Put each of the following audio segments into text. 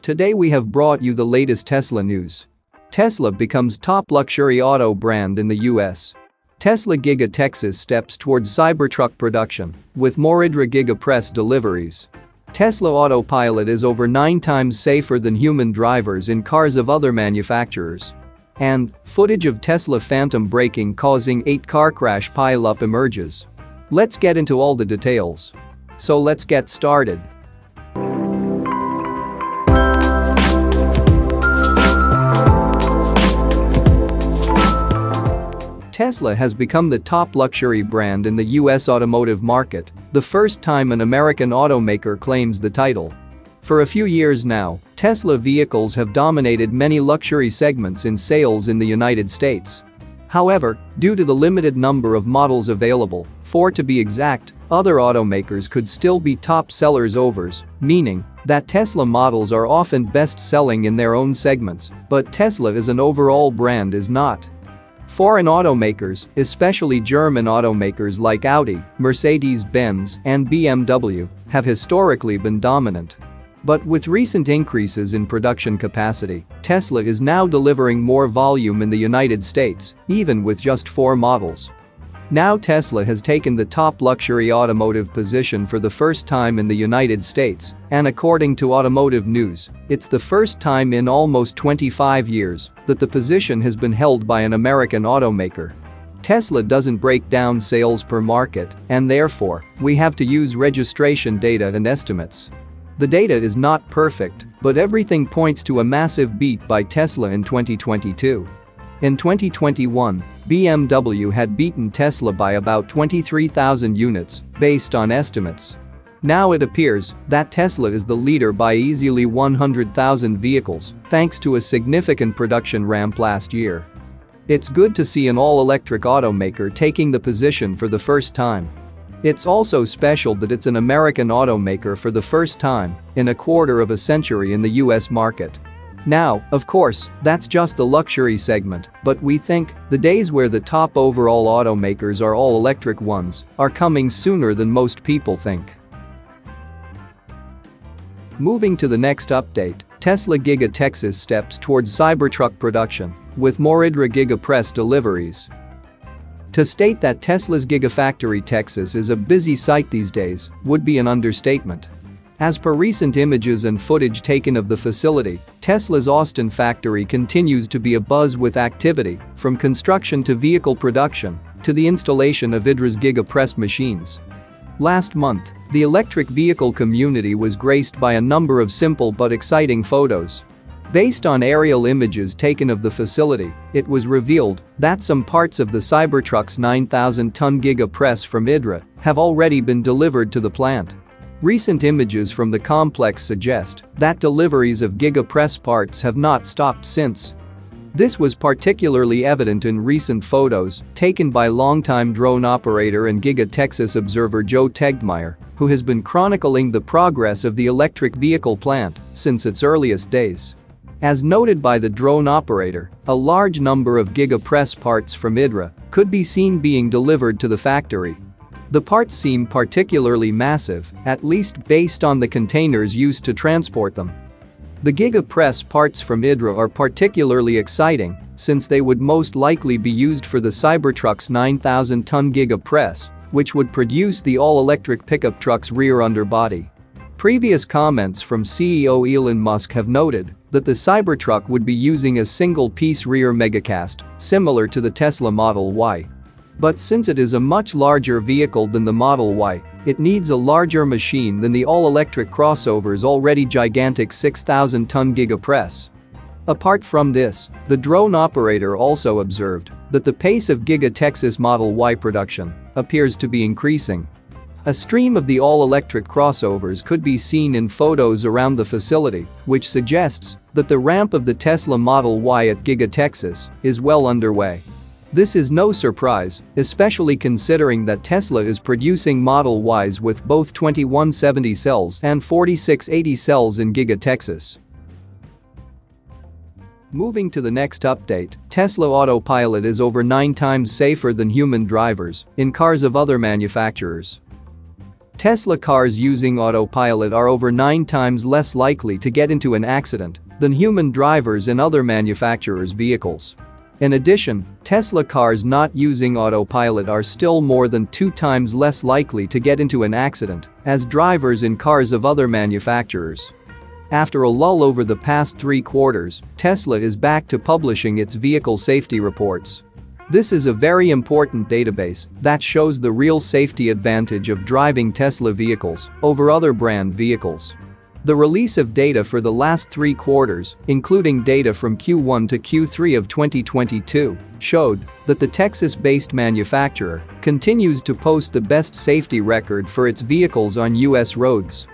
Today we have brought you the latest Tesla news. Tesla becomes top luxury auto brand in the US. Tesla Giga Texas steps towards Cybertruck production with more IDRA Giga Press deliveries. Tesla Autopilot is over 9 times safer than human drivers in cars of other manufacturers. And footage of Tesla Phantom braking causing 8 car crash pileup emerges. Let's get into all the details. So let's get started. Tesla has become the top luxury brand in the US automotive market, the first time an American automaker claims the title. For a few years now, Tesla vehicles have dominated many luxury segments in sales in the United States. However, due to the limited number of models available, 4 to be exact, other automakers could still be top sellers overs, meaning that Tesla models are often best-selling in their own segments, but Tesla as an overall brand is not. Foreign automakers, especially German automakers like Audi, Mercedes-Benz, and BMW, have historically been dominant. But with recent increases in production capacity, Tesla is now delivering more volume in the United States, even with just 4 models. Now Tesla has taken the top luxury automotive position for the first time in the United States, and according to Automotive News, it's the first time in almost 25 years that the position has been held by an American automaker. Tesla doesn't break down sales per market, and therefore, we have to use registration data and estimates. The data is not perfect, but everything points to a massive beat by Tesla in 2022. In 2021, BMW had beaten Tesla by about 23,000 units, based on estimates. Now it appears that Tesla is the leader by easily 100,000 vehicles, thanks to a significant production ramp last year. It's good to see an all-electric automaker taking the position for the first time. It's also special that it's an American automaker for the first time in a quarter of a century in the US market. Now, of course, that's just the luxury segment, but we think the days where the top overall automakers are all electric ones are coming sooner than most people think. Moving to the next update, Tesla Giga Texas steps towards Cybertruck production with more IDRA Giga Press deliveries. To state that Tesla's Gigafactory Texas is a busy site these days would be an understatement. As per recent images and footage taken of the facility, Tesla's Austin factory continues to be abuzz with activity, from construction to vehicle production, to the installation of IDRA's Giga Press machines. Last month, the electric vehicle community was graced by a number of simple but exciting photos. Based on aerial images taken of the facility, it was revealed that some parts of the Cybertruck's 9,000-ton Giga Press from IDRA have already been delivered to the plant. Recent images from the complex suggest that deliveries of Giga Press parts have not stopped since. This was particularly evident in recent photos taken by longtime drone operator and Giga Texas observer Joe Tegmeyer, who has been chronicling the progress of the electric vehicle plant since its earliest days. As noted by the drone operator, a large number of Giga Press parts from IDRA could be seen being delivered to the factory. The parts seem particularly massive, at least based on the containers used to transport them. The Giga Press parts from IDRA are particularly exciting since they would most likely be used for the Cybertruck's 9,000-ton Giga Press, which would produce the all-electric pickup truck's rear underbody. Previous comments from CEO Elon Musk have noted that the Cybertruck would be using a single-piece rear megacast, similar to the Tesla Model Y. But since it is a much larger vehicle than the Model Y, it needs a larger machine than the all-electric crossover's already gigantic 6,000-ton Giga Press. Apart from this, the drone operator also observed that the pace of Giga Texas Model Y production appears to be increasing. A stream of the all-electric crossovers could be seen in photos around the facility, which suggests that the ramp of the Tesla Model Y at Giga Texas is well underway. This is no surprise, especially considering that Tesla is producing Model Ys with both 2170 cells and 4680 cells in Giga Texas. Moving to the next update, Tesla Autopilot is over 9 times safer than human drivers in cars of other manufacturers. Tesla cars using autopilot are over 9 times less likely to get into an accident than human drivers in other manufacturers' vehicles. In addition, Tesla cars not using autopilot are still more than 2 times less likely to get into an accident as drivers in cars of other manufacturers. After a lull over the past 3 quarters, Tesla is back to publishing its vehicle safety reports. This is a very important database that shows the real safety advantage of driving Tesla vehicles over other brand vehicles. The release of data for the last 3 quarters, including data from Q1 to Q3 of 2022, showed that the Texas-based manufacturer continues to post the best safety record for its vehicles on U.S. roads.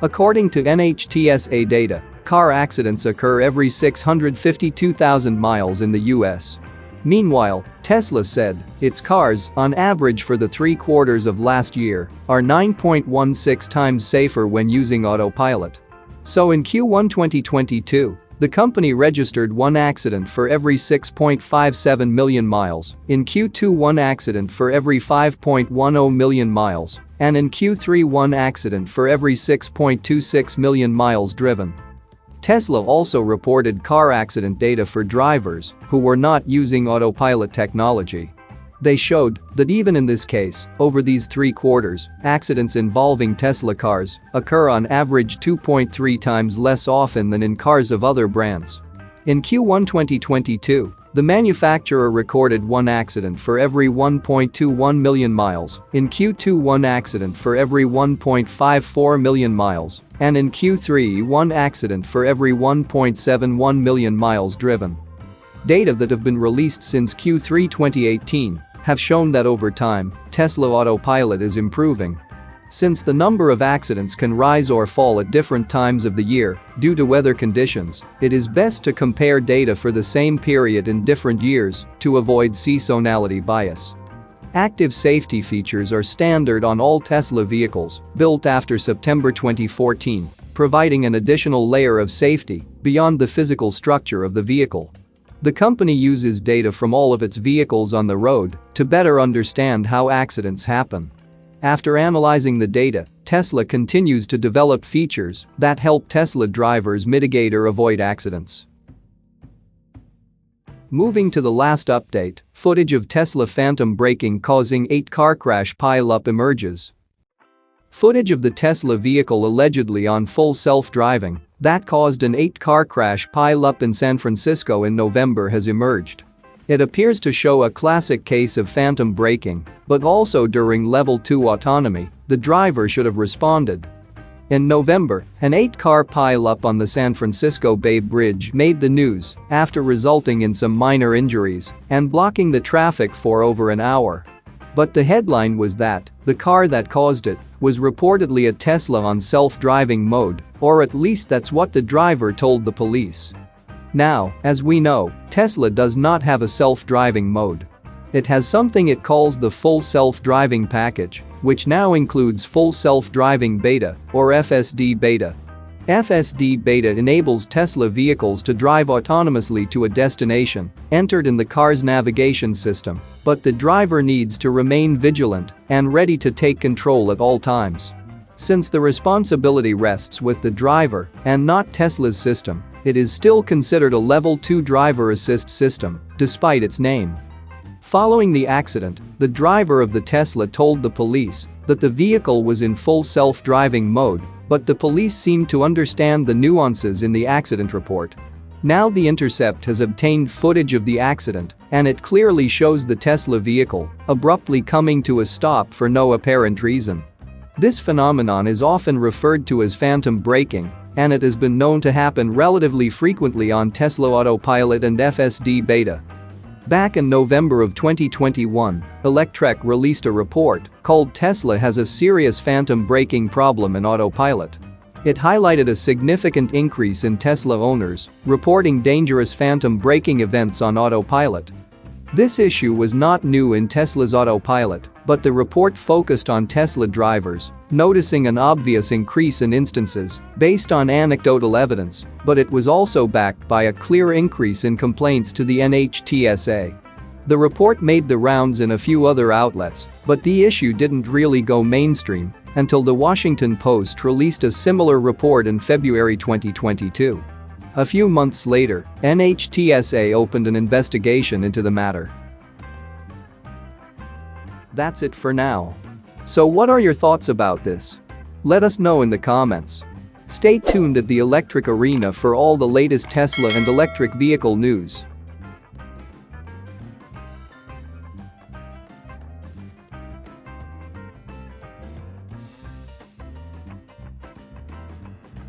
According to NHTSA data, car accidents occur every 652,000 miles in the U.S. Meanwhile, Tesla said its cars, on average for the 3 quarters of last year, are 9.16 times safer when using autopilot. So in Q1 2022, the company registered 1 accident for every 6.57 million miles, in Q2 1 accident for every 5.10 million miles, and in Q3 1 accident for every 6.26 million miles driven. Tesla also reported car accident data for drivers who were not using autopilot technology. They showed that even in this case, over these 3 quarters, accidents involving Tesla cars occur on average 2.3 times less often than in cars of other brands. In Q1 2022, the manufacturer recorded 1 accident for every 1.21 million miles, in Q2 1 accident for every 1.54 million miles, and in Q3 1 accident for every 1.71 million miles driven. Data that have been released since Q3 2018 have shown that over time, Tesla Autopilot is improving. Since the number of accidents can rise or fall at different times of the year due to weather conditions, it is best to compare data for the same period in different years to avoid seasonality bias. Active safety features are standard on all Tesla vehicles built after September 2014, providing an additional layer of safety beyond the physical structure of the vehicle. The company uses data from all of its vehicles on the road to better understand how accidents happen. After analyzing the data, Tesla continues to develop features that help Tesla drivers mitigate or avoid accidents. Moving to the last update, footage of Tesla phantom braking causing 8-car crash pileup emerges. Footage of the Tesla vehicle allegedly on full self-driving that caused an 8-car crash pileup in San Francisco in November has emerged. It appears to show a classic case of phantom braking, but also during level 2 autonomy, the driver should have responded. In November, an 8-car pileup on the San Francisco Bay Bridge made the news after resulting in some minor injuries and blocking the traffic for over an hour. But the headline was that the car that caused it was reportedly a Tesla on self-driving mode, or at least that's what the driver told the police. Now, as we know, Tesla does not have a self-driving mode. It has something it calls the full self-driving package, which now includes full self-driving beta, or FSD beta. FSD beta enables Tesla vehicles to drive autonomously to a destination entered in the car's navigation system, but the driver needs to remain vigilant and ready to take control at all times. Since the responsibility rests with the driver and not Tesla's system, it is still considered a Level 2 driver assist system, despite its name. Following the accident, the driver of the Tesla told the police that the vehicle was in full self-driving mode, but the police seemed to understand the nuances in the accident report. Now The Intercept has obtained footage of the accident, and it clearly shows the Tesla vehicle abruptly coming to a stop for no apparent reason. This phenomenon is often referred to as phantom braking, and it has been known to happen relatively frequently on Tesla Autopilot and FSD beta. Back in November of 2021, Electrek released a report called "Tesla has a serious phantom braking problem in Autopilot." It highlighted a significant increase in Tesla owners reporting dangerous phantom braking events on Autopilot. This issue was not new in Tesla's Autopilot, but the report focused on Tesla drivers noticing an obvious increase in instances based on anecdotal evidence, but it was also backed by a clear increase in complaints to the NHTSA. The report made the rounds in a few other outlets, but the issue didn't really go mainstream until the Washington Post released a similar report in February 2022. A few months later, NHTSA opened an investigation into the matter. That's it for now. So what are your thoughts about this? Let us know in the comments. Stay tuned at the Electric Arena for all the latest Tesla and electric vehicle news.